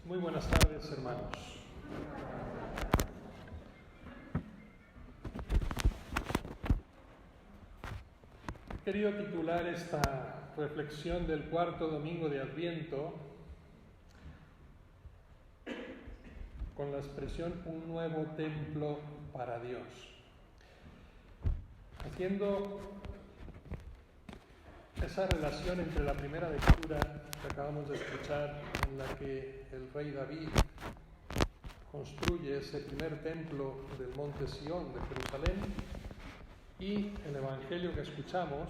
Muy buenas tardes, hermanos. He querido titular esta reflexión del cuarto domingo de Adviento con la expresión un nuevo templo para Dios. Haciendo esa relación entre la primera lectura que acabamos de escuchar, en la que el rey David construye ese primer templo del monte Sión de Jerusalén, y el Evangelio que escuchamos,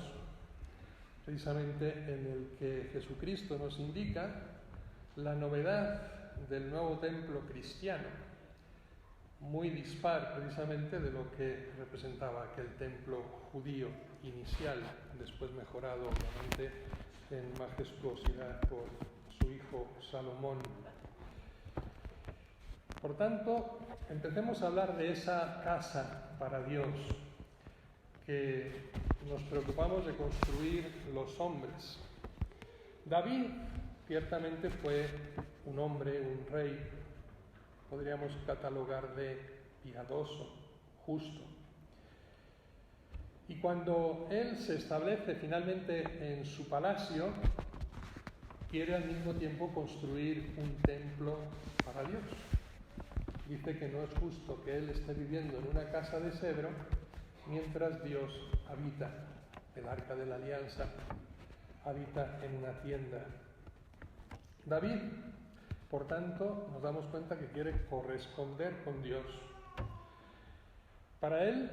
precisamente en el que Jesucristo nos indica la novedad del nuevo templo cristiano, muy dispar precisamente de lo que representaba aquel templo judío inicial, después mejorado obviamente en majestuosidad por su hijo Salomón. Por tanto, empecemos a hablar de esa casa para Dios que nos preocupamos de construir los hombres. David ciertamente fue un hombre, un rey, podríamos catalogar de piadoso, justo. Y cuando él se establece finalmente en su palacio, quiere al mismo tiempo construir un templo para Dios. Dice que no es justo que él esté viviendo en una casa de cedro mientras Dios habita, el arca de la alianza, habita en una tienda. David, por tanto, nos damos cuenta que quiere corresponder con Dios. Para él,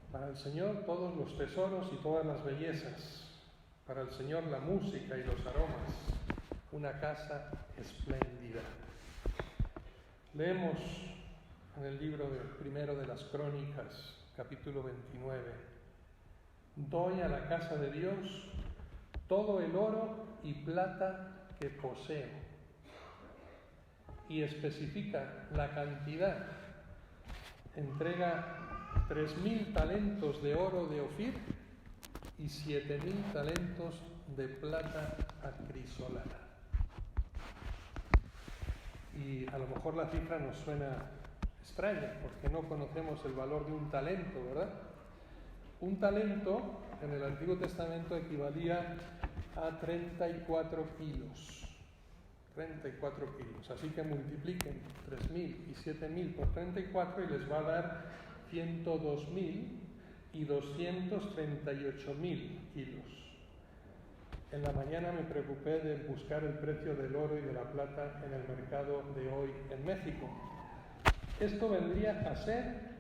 para el Señor, todos los tesoros y todas las bellezas. Para el Señor, la música y los aromas. Una casa espléndida. Leemos en el libro primero de las Crónicas, capítulo 29. Doy a la casa de Dios todo el oro y plata que poseo. Y especifica la cantidad. Entrega 3.000 talentos de oro de Ofir y 7.000 talentos de plata acrisolada. Y a lo mejor la cifra nos suena extraña, porque no conocemos el valor de un talento, ¿verdad? Un talento en el Antiguo Testamento equivalía a 34 kilos. 34 kilos. Así que multipliquen 3.000 y 7.000 por 34 y les va a dar 102.000 y 238.000 kilos. En la mañana me preocupé de buscar el precio del oro y de la plata en el mercado de hoy en México. Esto vendría a ser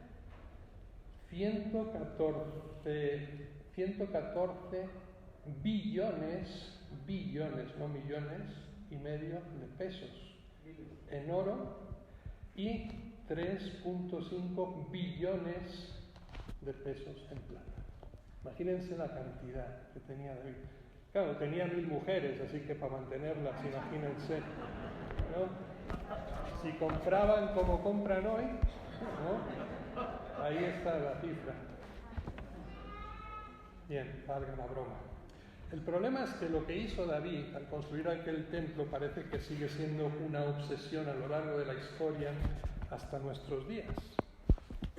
114 billones, no millones, y medio de pesos en oro y 3.5 billones de pesos en plata. Imagínense la cantidad que tenía David. Claro, tenía 1.000 mujeres, así que para mantenerlas, imagínense, ¿no? Si compraban como compran hoy, ¿no? Ahí está la cifra. Bien, valga la broma. El problema es que lo que hizo David al construir aquel templo parece que sigue siendo una obsesión a lo largo de la historia hasta nuestros días.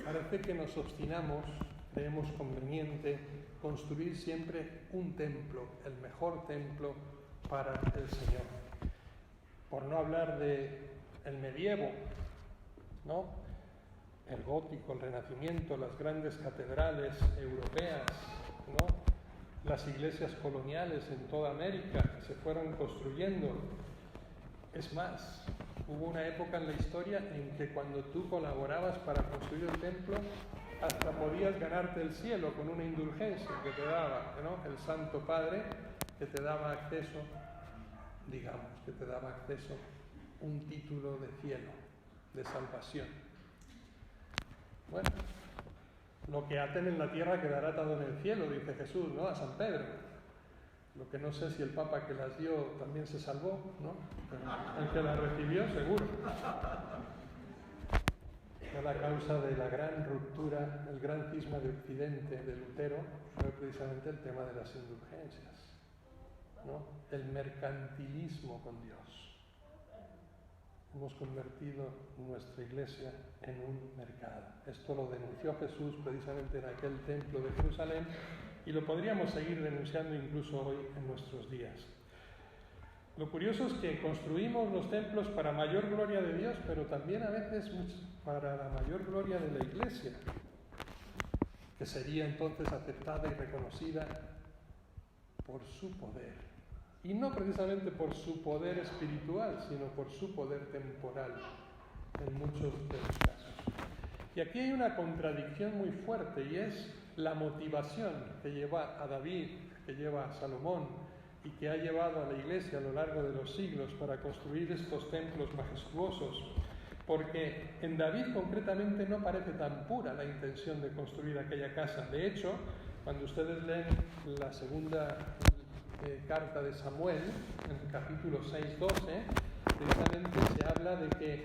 Parece que nos obstinamos, creemos conveniente construir siempre un templo, el mejor templo para el Señor. Por no hablar del medievo, ¿no? El gótico, el renacimiento, las grandes catedrales europeas, ¿no? Las iglesias coloniales en toda América que se fueron construyendo. Es más, hubo una época en la historia en que cuando tú colaborabas para construir el templo, hasta podías ganarte el cielo con una indulgencia que te daba, ¿no? El Santo Padre, que te daba acceso, un título de cielo, de salvación. Bueno, lo que aten en la tierra quedará atado en el cielo, dice Jesús, ¿no? A San Pedro. Lo que no sé si el Papa que las dio también se salvó, ¿no? Pero el que las recibió, seguro. Fue la causa de la gran ruptura, el gran cisma de Occidente de Lutero, fue precisamente el tema de las indulgencias, ¿no? El mercantilismo con Dios. hemos convertido nuestra iglesia en un mercado. Esto lo denunció Jesús precisamente en aquel templo de Jerusalén y lo podríamos seguir denunciando incluso hoy en nuestros días. Lo curioso es que construimos los templos para mayor gloria de Dios, pero también a veces para la mayor gloria de la iglesia, que sería entonces aceptada y reconocida por su poder. Y no precisamente por su poder espiritual, sino por su poder temporal, en muchos de los casos. Y aquí hay una contradicción muy fuerte, y es la motivación que lleva a David, que lleva a Salomón, y que ha llevado a la Iglesia a lo largo de los siglos para construir estos templos majestuosos. Porque en David concretamente no parece tan pura la intención de construir aquella casa. De hecho, cuando ustedes leen la segunda carta de Samuel, en el capítulo 6-12, precisamente se habla de que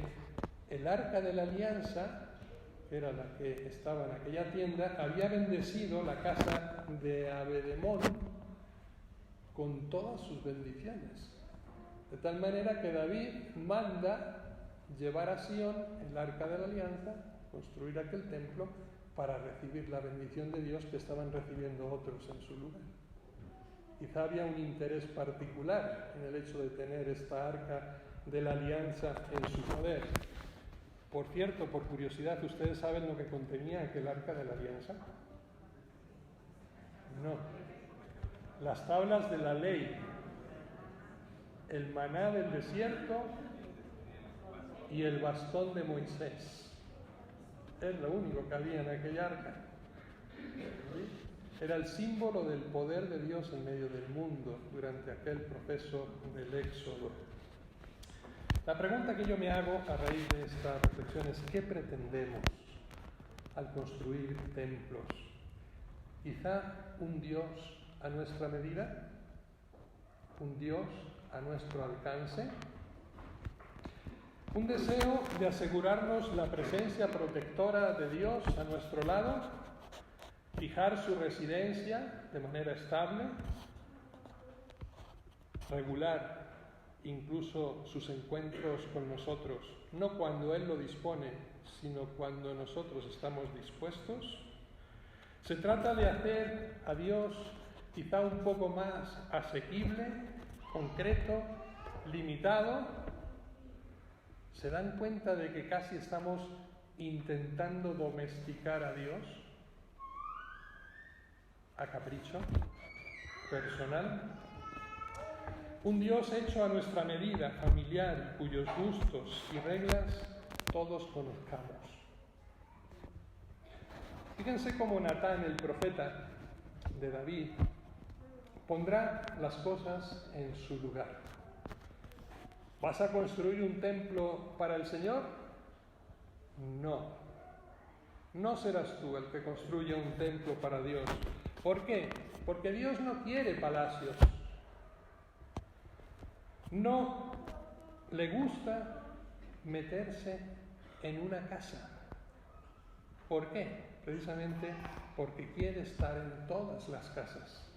el arca de la alianza, que era la que estaba en aquella tienda, había bendecido la casa de Abedemón con todas sus bendiciones. De tal manera que David manda llevar a Sión el arca de la alianza, construir aquel templo para recibir la bendición de Dios que estaban recibiendo otros en su lugar. Quizá había un interés particular en el hecho de tener esta arca de la alianza en su poder. Por cierto, por curiosidad, ¿ustedes saben lo que contenía aquel arca de la alianza? No. Las tablas de la ley, el maná del desierto y el bastón de Moisés. Es lo único que había en aquella arca. ¿Sí? Era el símbolo del poder de Dios en medio del mundo durante aquel proceso del Éxodo. La pregunta que yo me hago a raíz de esta reflexión es: ¿qué pretendemos al construir templos? ¿Quizá un Dios a nuestra medida? ¿Un Dios a nuestro alcance? ¿Un deseo de asegurarnos la presencia protectora de Dios a nuestro lado? ¿Fijar su residencia de manera estable? ¿Regular incluso sus encuentros con nosotros, no cuando Él lo dispone, sino cuando nosotros estamos dispuestos? Se trata de hacer a Dios quizá un poco más asequible, concreto, limitado. ¿Se dan cuenta de que casi estamos intentando domesticar a Dios a capricho personal? Un Dios hecho a nuestra medida, familiar, cuyos gustos y reglas todos conozcamos. Fíjense cómo Natán, el profeta de David, pondrá las cosas en su lugar. ¿Vas a construir un templo para el Señor? No. No serás tú el que construya un templo para Dios. ¿Por qué? Porque Dios no quiere palacios. No le gusta meterse en una casa. ¿Por qué? Precisamente porque quiere estar en todas las casas.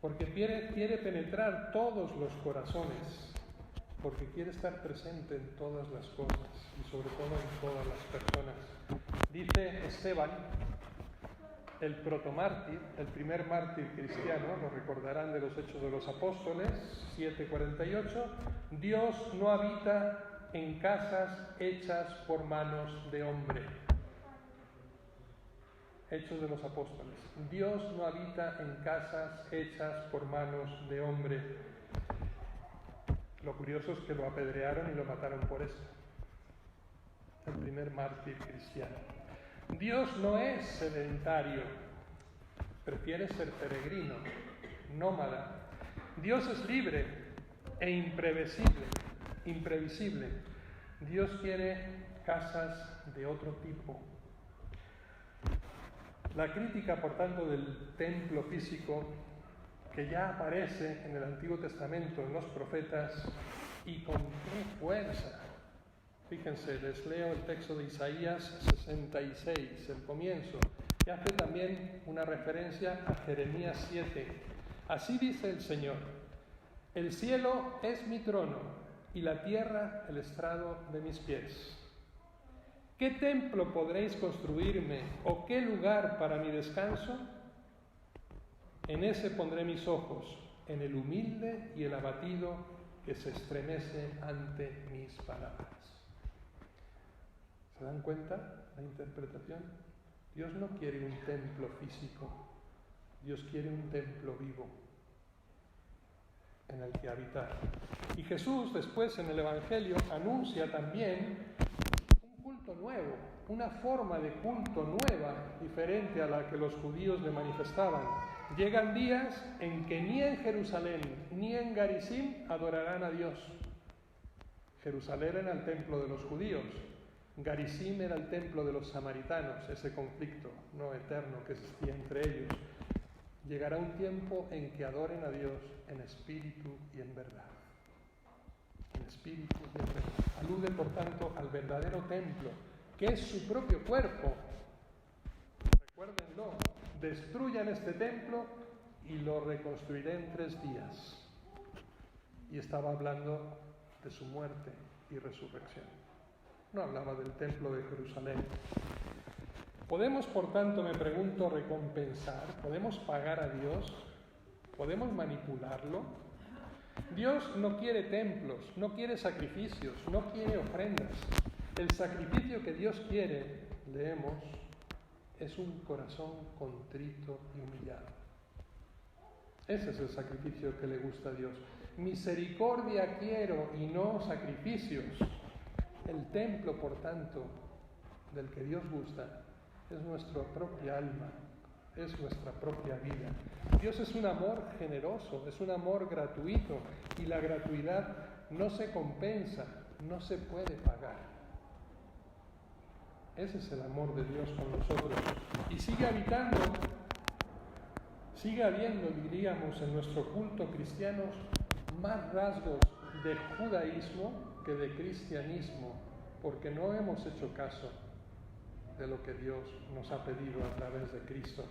Porque quiere penetrar todos los corazones. Porque quiere estar presente en todas las cosas y sobre todo en todas las personas. Dice Esteban, el protomártir, el primer mártir cristiano, lo recordarán de los Hechos de los Apóstoles, 7:48, Dios no habita en casas hechas por manos de hombre. Hechos de los Apóstoles. Dios no habita en casas hechas por manos de hombre. Lo curioso es que lo apedrearon y lo mataron por esto. El primer mártir cristiano. Dios no es sedentario, prefiere ser peregrino, nómada. Dios es libre e imprevisible. Dios quiere casas de otro tipo. La crítica, por tanto, del templo físico, que ya aparece en el Antiguo Testamento, en los profetas, y con qué fuerza. Fíjense, les leo el texto de Isaías 66, el comienzo, que hace también una referencia a Jeremías 7. Así dice el Señor: el cielo es mi trono y la tierra el estrado de mis pies. ¿Qué templo podréis construirme o qué lugar para mi descanso? En ese pondré mis ojos, en el humilde y el abatido que se estremece ante mis palabras. ¿Se dan cuenta la interpretación? Dios no quiere un templo físico, Dios quiere un templo vivo en el que habitar. Y Jesús después en el Evangelio anuncia también un culto nuevo, una forma de culto nueva, diferente a la que los judíos le manifestaban. Llegan días en que ni en Jerusalén ni en Garizim adorarán a Dios. Jerusalén era el templo de los judíos, Garizim era el templo de los samaritanos, ese conflicto no eterno que existía entre ellos. Llegará un tiempo en que adoren a Dios en espíritu y en verdad. En espíritu y en verdad. Alude, por tanto, al verdadero templo, que es su propio cuerpo. Recuérdenlo, destruyan este templo y lo reconstruiré en 3 días. Y estaba hablando de su muerte y resurrección. No hablaba del templo de Jerusalén. ¿Podemos, por tanto, me pregunto, recompensar? ¿Podemos pagar a Dios? ¿Podemos manipularlo? Dios no quiere templos, no quiere sacrificios, no quiere ofrendas. El sacrificio que Dios quiere, leemos, es un corazón contrito y humillado. Ese es el sacrificio que le gusta a Dios. Misericordia quiero y no sacrificios. El templo, por tanto, del que Dios gusta, es nuestra propia alma, es nuestra propia vida. Dios es un amor generoso, es un amor gratuito, y la gratuidad no se compensa, no se puede pagar. Ese es el amor de Dios con nosotros. Y sigue habiendo, diríamos, en nuestro culto cristiano más rasgos de judaísmo que de cristianismo, porque no hemos hecho caso de lo que Dios nos ha pedido a través de Cristo.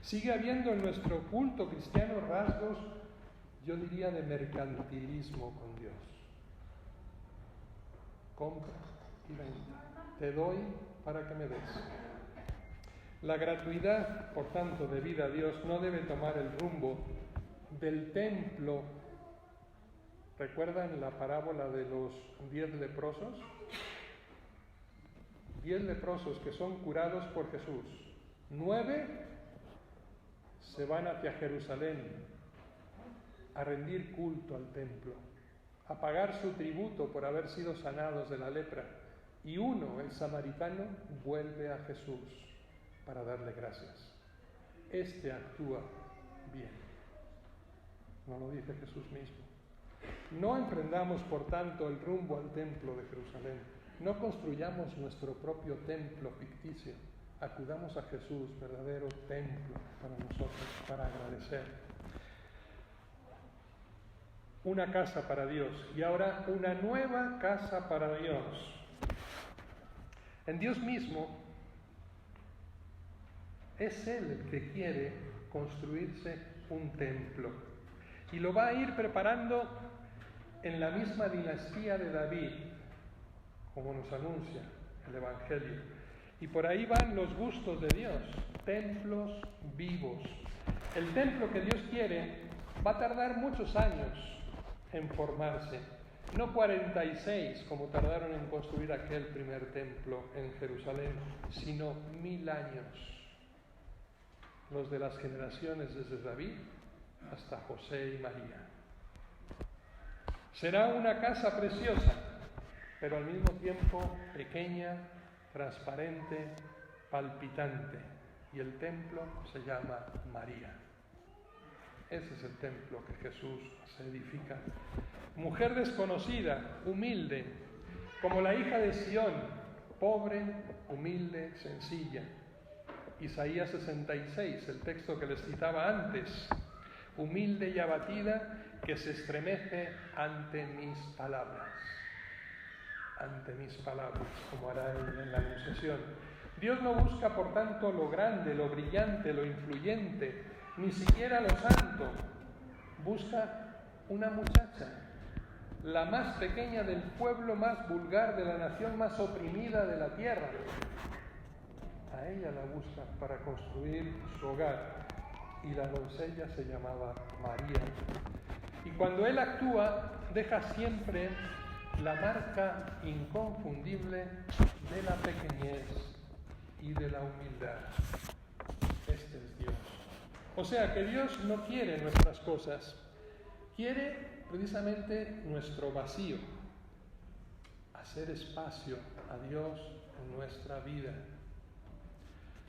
Sigue habiendo en nuestro culto cristiano rasgos, yo diría, de mercantilismo con Dios. Compra y venta. Te doy para que me des. La gratuidad, por tanto, debida a Dios, no debe tomar el rumbo del templo. ¿Recuerdan la parábola de los 10 leprosos? 10 leprosos que son curados por Jesús. 9 se van hacia Jerusalén a rendir culto al templo, a pagar su tributo por haber sido sanados de la lepra. Y 1, el samaritano, vuelve a Jesús para darle gracias. Este actúa bien. ¿No lo dice Jesús mismo? No emprendamos, por tanto, el rumbo al templo de Jerusalén. No construyamos nuestro propio templo ficticio. Acudamos a Jesús, verdadero templo para nosotros, para agradecer. Una casa para Dios, y ahora una nueva casa para Dios. En Dios mismo es Él el que quiere construirse un templo, y lo va a ir preparando en la misma dinastía de David, como nos anuncia el Evangelio. Y por ahí van los gustos de Dios, templos vivos. El templo que Dios quiere va a tardar muchos años en formarse, no 46 como tardaron en construir aquel primer templo en Jerusalén, sino 1000 años, los de las generaciones desde David hasta José y María. Será una casa preciosa, pero al mismo tiempo pequeña, transparente, palpitante, y el templo se llama María. Ese es el templo que Jesús se edifica. Mujer desconocida, humilde, como la hija de Sión, pobre, humilde, sencilla. Isaías 66, el texto que les citaba antes, humilde y abatida, que se estremece ante mis palabras. Ante mis palabras, como hará él en la Anunciación. Dios no busca, por tanto, lo grande, lo brillante, lo influyente, ni siquiera lo santo. Busca una muchacha la más pequeña del pueblo más vulgar, de la nación más oprimida de la tierra. A ella la busca para construir su hogar, y la doncella se llamaba María. Y cuando él actúa, deja siempre la marca inconfundible de la pequeñez y de la humildad. Este es Dios. O sea que Dios no quiere nuestras cosas, quiere precisamente nuestro vacío, hacer espacio a Dios en nuestra vida.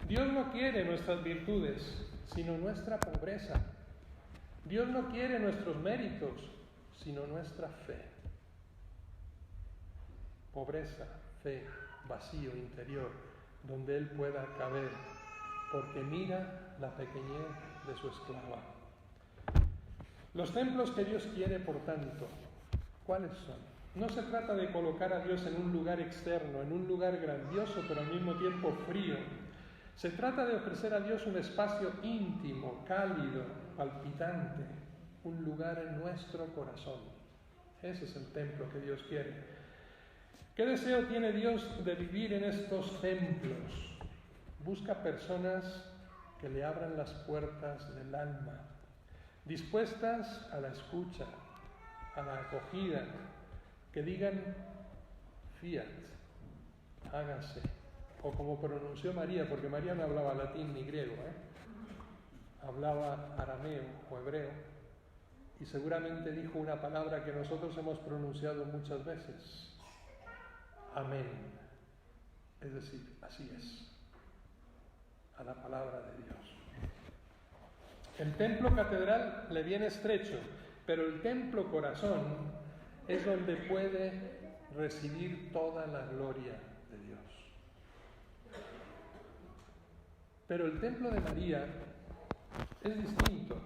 Dios no quiere nuestras virtudes, sino nuestra pobreza. Dios no quiere nuestros méritos, sino nuestra fe. Pobreza, fe, vacío interior, donde Él pueda caber, porque mira la pequeñez de su esclava. Los templos que Dios quiere, por tanto, ¿cuáles son? No se trata de colocar a Dios en un lugar externo, en un lugar grandioso, pero al mismo tiempo frío. Se trata de ofrecer a Dios un espacio íntimo, cálido, palpitante, un lugar en nuestro corazón. Ese es el templo que Dios quiere. ¿Qué deseo tiene Dios de vivir en estos templos? Busca personas que le abran las puertas del alma, dispuestas a la escucha, a la acogida, que digan fiat, hágase. O como pronunció María, porque María no hablaba latín ni griego, hablaba arameo o hebreo, y seguramente dijo una palabra que nosotros hemos pronunciado muchas veces: amén. Es decir, así es, a la palabra de Dios. El templo catedral le viene estrecho, pero el templo corazón es donde puede recibir toda la gloria de Dios. Pero el templo de María es distinto.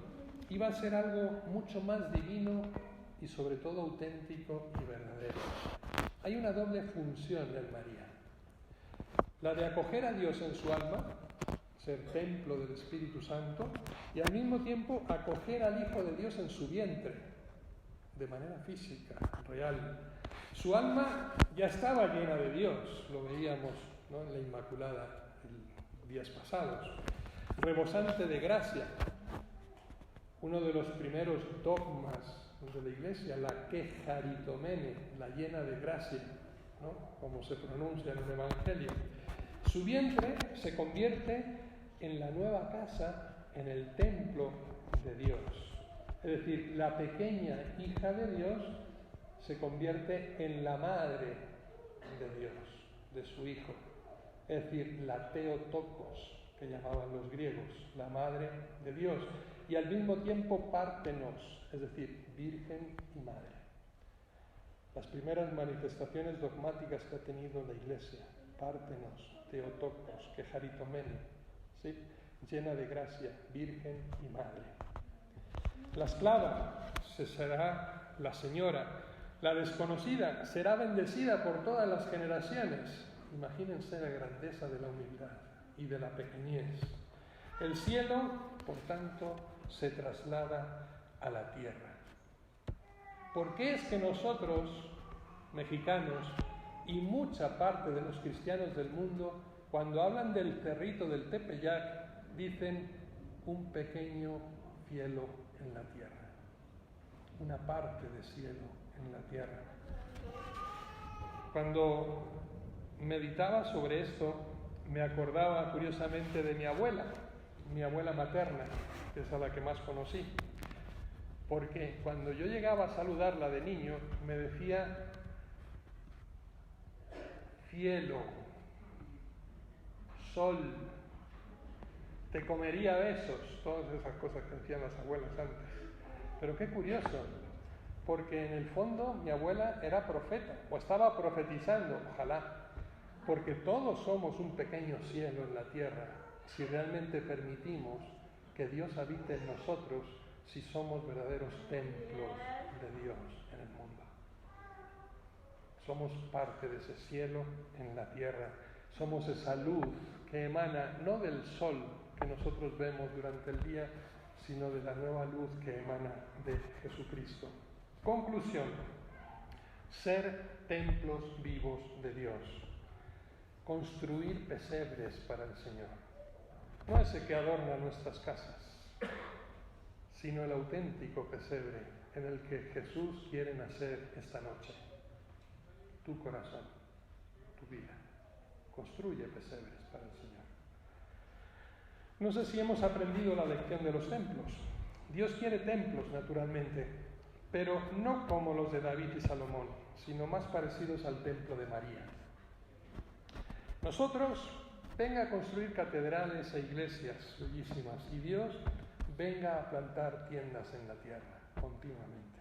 Iba a ser algo mucho más divino y sobre todo auténtico y verdadero. Hay una doble función en María. La de acoger a Dios en su alma, ser templo del Espíritu Santo, y al mismo tiempo acoger al Hijo de Dios en su vientre, de manera física, real. Su alma ya estaba llena de Dios, lo veíamos, ¿no?, en la Inmaculada días pasados, rebosante de gracia. Uno de los primeros dogmas de la Iglesia, la quejaritomene, la llena de gracia, ¿no?, como se pronuncia en el Evangelio. Su vientre se convierte en la nueva casa, en el templo de Dios. Es decir, la pequeña hija de Dios se convierte en la madre de Dios, de su Hijo. Es decir, la Theotokos, que llamaban los griegos, la madre de Dios. Y al mismo tiempo Pártenos, es decir, virgen y madre. Las primeras manifestaciones dogmáticas que ha tenido la Iglesia: Pártenos, Theotokos, quejaritomene, ¿sí?, llena de gracia, virgen y madre. La esclava será la señora, la desconocida será bendecida por todas las generaciones. Imagínense la grandeza de la humildad y de la pequeñez. El cielo, por tanto, se traslada a la tierra. ¿Por qué es que nosotros, mexicanos, y mucha parte de los cristianos del mundo, cuando hablan del cerrito del Tepeyac, dicen un pequeño cielo en la tierra? Una parte de cielo en la tierra. Cuando meditaba sobre esto, me acordaba curiosamente de mi abuela materna, que es a la que más conocí, porque cuando yo llegaba a saludarla de niño, me decía cielo, sol, te comería besos, todas esas cosas que decían las abuelas antes. Pero qué curioso, porque en el fondo mi abuela era profeta, o estaba profetizando, ojalá, porque todos somos un pequeño cielo en la tierra, si realmente permitimos que Dios habite en nosotros, si somos verdaderos templos de Dios en el mundo. Somos parte de ese cielo en la tierra, somos esa luz que emana no del sol que nosotros vemos durante el día, sino de la nueva luz que emana de Jesucristo. Conclusión: ser templos vivos de Dios, construir pesebres para el Señor. No ese que adorna nuestras casas, sino el auténtico pesebre en el que Jesús quiere nacer esta noche. Tu corazón, tu vida. Construye pesebres para el Señor. No sé si hemos aprendido la lección de los templos. Dios quiere templos, naturalmente, pero no como los de David y Salomón, sino más parecidos al templo de María. Nosotros venga a construir catedrales e iglesias bellísimas y Dios venga a plantar tiendas en la tierra continuamente.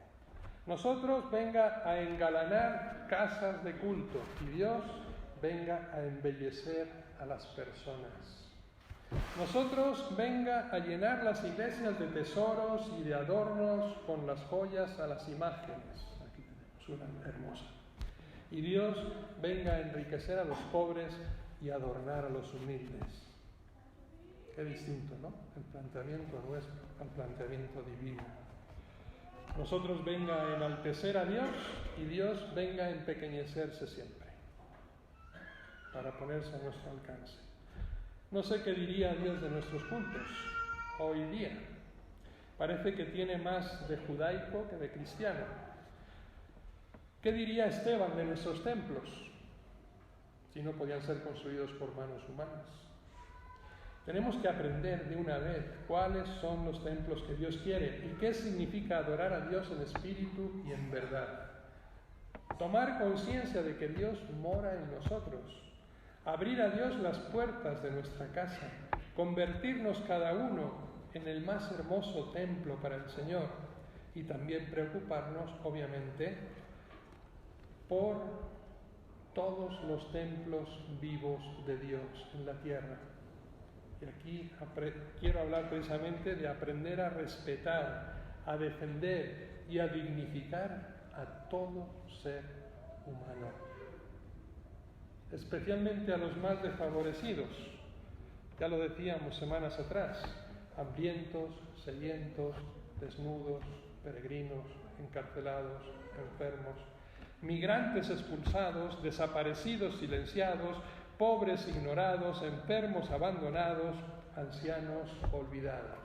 Nosotros venga a engalanar casas de culto y Dios venga a embellecer a las personas. Nosotros venga a llenar las iglesias de tesoros y de adornos con las joyas a las imágenes. Aquí tenemos una hermosa. Y Dios venga a enriquecer a los pobres y adornar a los humildes. Qué distinto, ¿no? El planteamiento nuestro al planteamiento divino. Nosotros venga a enaltecer a Dios y Dios venga a empequeñecerse siempre para ponerse a nuestro alcance. No sé qué diría Dios de nuestros cultos hoy día. Parece que tiene más de judaico que de cristiano. ¿Qué diría Esteban de nuestros templos si no podían ser construidos por manos humanas? Tenemos que aprender de una vez cuáles son los templos que Dios quiere y qué significa adorar a Dios en espíritu y en verdad. Tomar conciencia de que Dios mora en nosotros. Abrir a Dios las puertas de nuestra casa, convertirnos cada uno en el más hermoso templo para el Señor y también preocuparnos, obviamente, por todos los templos vivos de Dios en la tierra. Y aquí quiero hablar precisamente de aprender a respetar, a defender y a dignificar a todo ser humano. Especialmente a los más desfavorecidos. Ya lo decíamos semanas atrás, hambrientos, sedientos, desnudos, peregrinos, encarcelados, enfermos, migrantes expulsados, desaparecidos silenciados, pobres ignorados, enfermos abandonados, ancianos olvidados.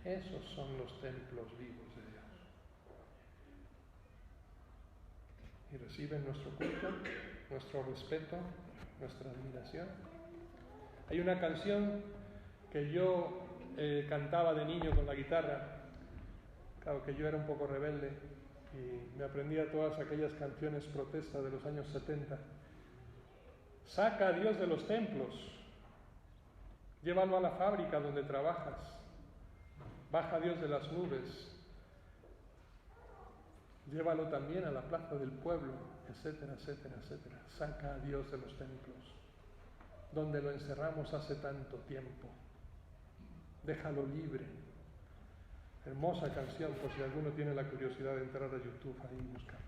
Esos son los templos vivos de Dios. Y reciben nuestro culto, nuestro respeto, nuestra admiración. Hay una canción que yo cantaba de niño con la guitarra. Claro que yo era un poco rebelde y me aprendía todas aquellas canciones protesta de los años 70. Saca a Dios de los templos, llévalo a la fábrica donde trabajas, baja a Dios de las nubes, llévalo también a la plaza del pueblo, etcétera, etcétera, etcétera. Saca a Dios de los templos, donde lo encerramos hace tanto tiempo. Déjalo libre. Hermosa canción, por si alguno tiene la curiosidad de entrar a YouTube ahí y buscar.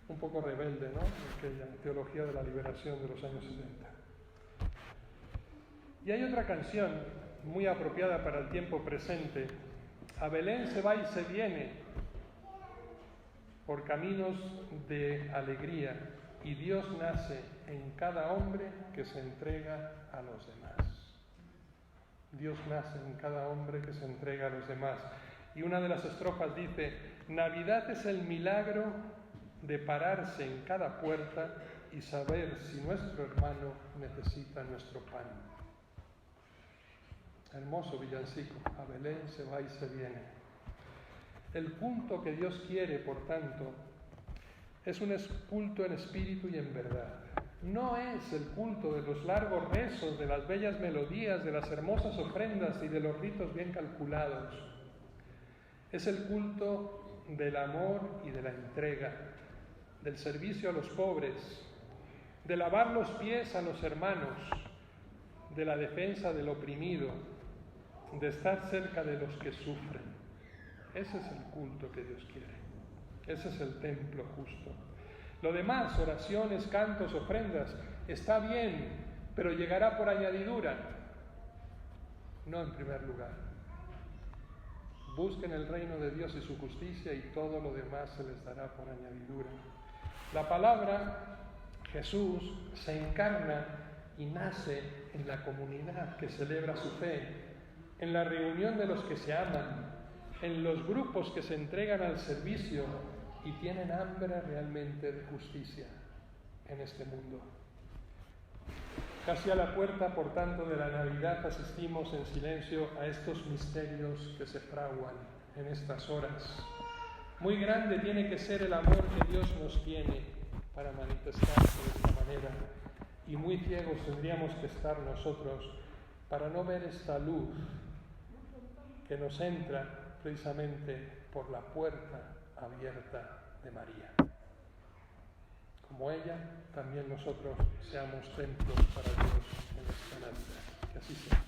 Un poco rebelde, ¿no? Aquella teología de la liberación de los años 70. Y hay otra canción muy apropiada para el tiempo presente. A Belén se va y se viene por caminos de alegría y Dios nace en cada hombre que se entrega a los demás. Dios nace en cada hombre que se entrega a los demás. Y una de las estrofas dice: Navidad es el milagro de pararse en cada puerta y saber si nuestro hermano necesita nuestro pan. Hermoso villancico. A Belén se va y se viene. El culto que Dios quiere, por tanto, es un culto en espíritu y en verdad. No es el culto de los largos rezos, de las bellas melodías, de las hermosas ofrendas y de los ritos bien calculados. Es el culto del amor y de la entrega, del servicio a los pobres, de lavar los pies a los hermanos, de la defensa del oprimido, de estar cerca de los que sufren. Ese es el culto que Dios quiere. Ese es el templo justo. Lo demás, oraciones, cantos, ofrendas, está bien, pero llegará por añadidura, no en primer lugar. Busquen el reino de Dios y su justicia y todo lo demás se les dará por añadidura. La palabra, Jesús, se encarna y nace en la comunidad que celebra su fe, en la reunión de los que se aman, en los grupos que se entregan al servicio y tienen hambre realmente de justicia en este mundo. Casi a la puerta, por tanto, de la Navidad asistimos en silencio a estos misterios que se fraguan en estas horas. Muy grande tiene que ser el amor que Dios nos tiene para manifestarse de esta manera, y muy ciegos tendríamos que estar nosotros para no ver esta luz que nos entra precisamente por la puerta abierta de María. Como ella, también nosotros seamos templos para Dios en esta Navidad. Que así sea.